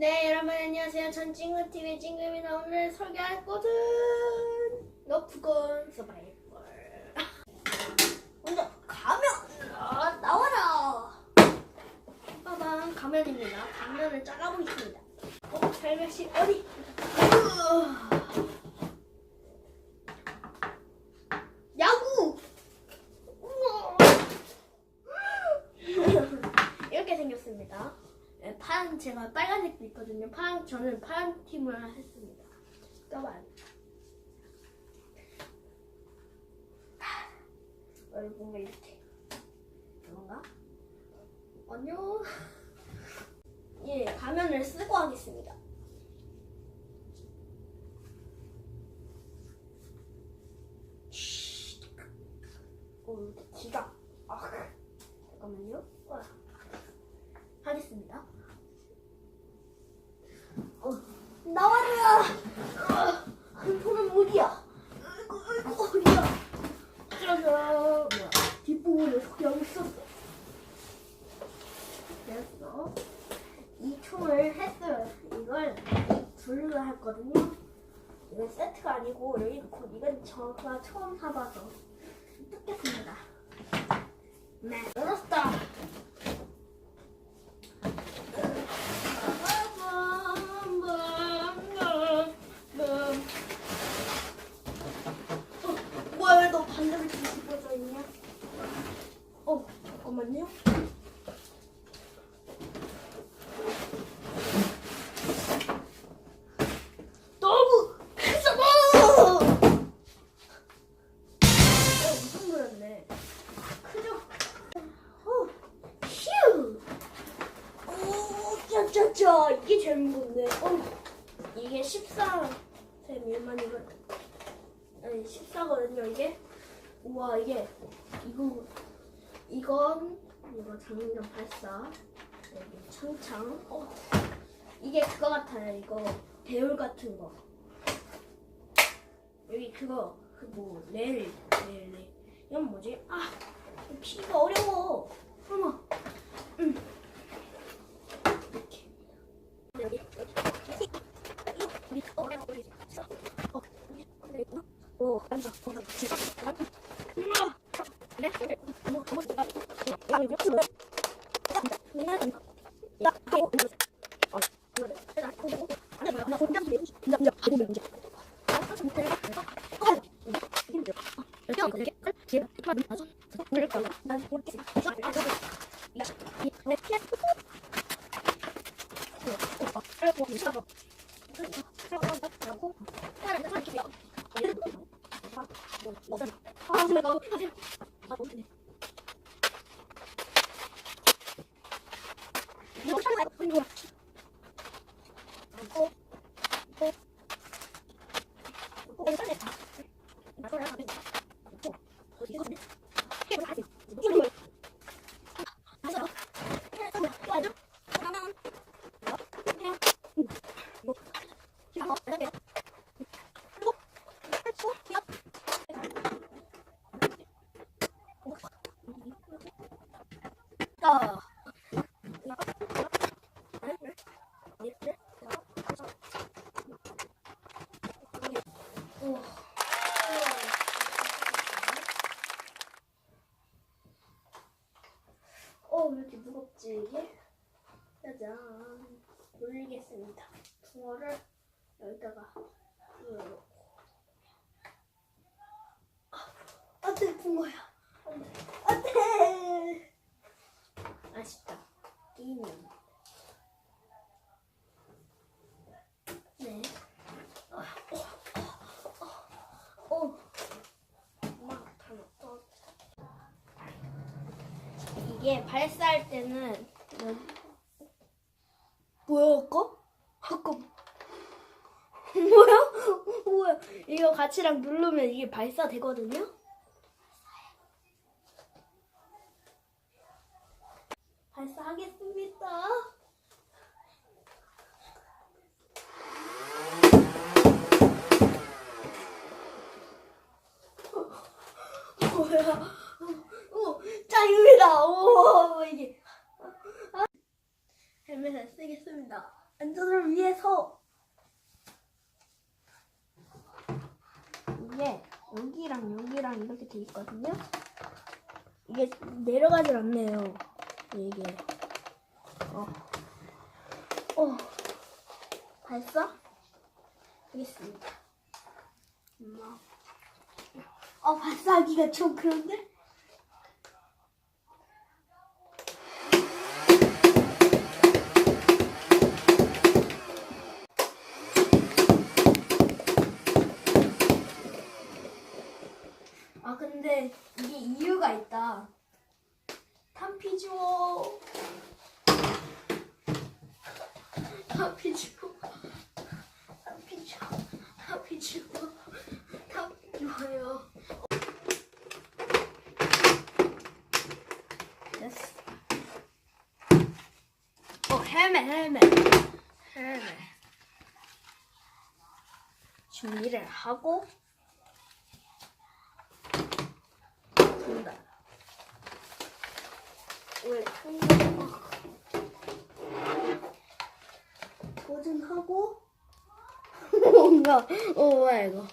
네, 여러분 안녕하세요. 전 찡구TV 찡구입니다. 오늘 설계할 것은 너프건 서바이벌. 먼저 가면 나와라. 빠방, 가면입니다. 가면을 짜가보겠습니다. 별별씨 어디? 야구. 이렇게 생겼습니다. 파란, 제가 빨간색도 있거든요. 저는 파란 팀을 했습니다. 까만. 뭔가 이렇게. 그런가? 안녕. 예, 가면을 쓰고 하겠습니다. 기가. 잠깐만요. 하겠습니다. 나와라! 손은 어디야? 어디야? 짜잔! 뒷부분을 소개하고 있었어. 됐어. 이 총을 했어요. 이걸 둘로 했거든요. 이건 세트가 아니고 여기 놓고 이건 제가 처음 사봐서 뜯겠습니다. 네, 열었다. 뭐야, 왜 너 반대로 뒤집어져 있냐? 잠깐만요. 너무 크잖아! 엄청 노렸네. 크죠? 휴! 짜짜짜! 이게 제일 무겁네. 이게 14세 미만이거든. 아니, 14거든요, 이게. 우와, 이거 장전 발사. 여기 창창. 이게 그거 같아요, 이거. 배울 같은 거. 여기 그거, 레일. 이건 뭐지? 피가 어려워. 어머. 이렇게. 왜 이렇게 무겁지 이게? 짜잔. 돌리겠습니다. 붕어를 여기다가 넣고. 안돼, 붕어야. 안돼. 아쉽다. 끼면. 네. 이게 발사할 때는 뭐야 아까 뭐야 이거 같이랑 누르면 이게 발사되거든요. 발사하겠습니다. 뭐야? 짱입니다. 이게 헬멧을 쓰겠습니다. 안녕. 안전을 위해서 이게 여기랑 여기랑 이렇게 돼 있거든요. 이게 내려가질 않네요. 이게 봤어? 알겠습니다. 발사하기가 좀 그런데? 근데 이게 이유가 있다. 탄피주오. 탄피주오. 탄피주오예요. 됐어. 헬멧. 준비를 하고 된다. 왜 도전하고 뭔가 뭐야 이거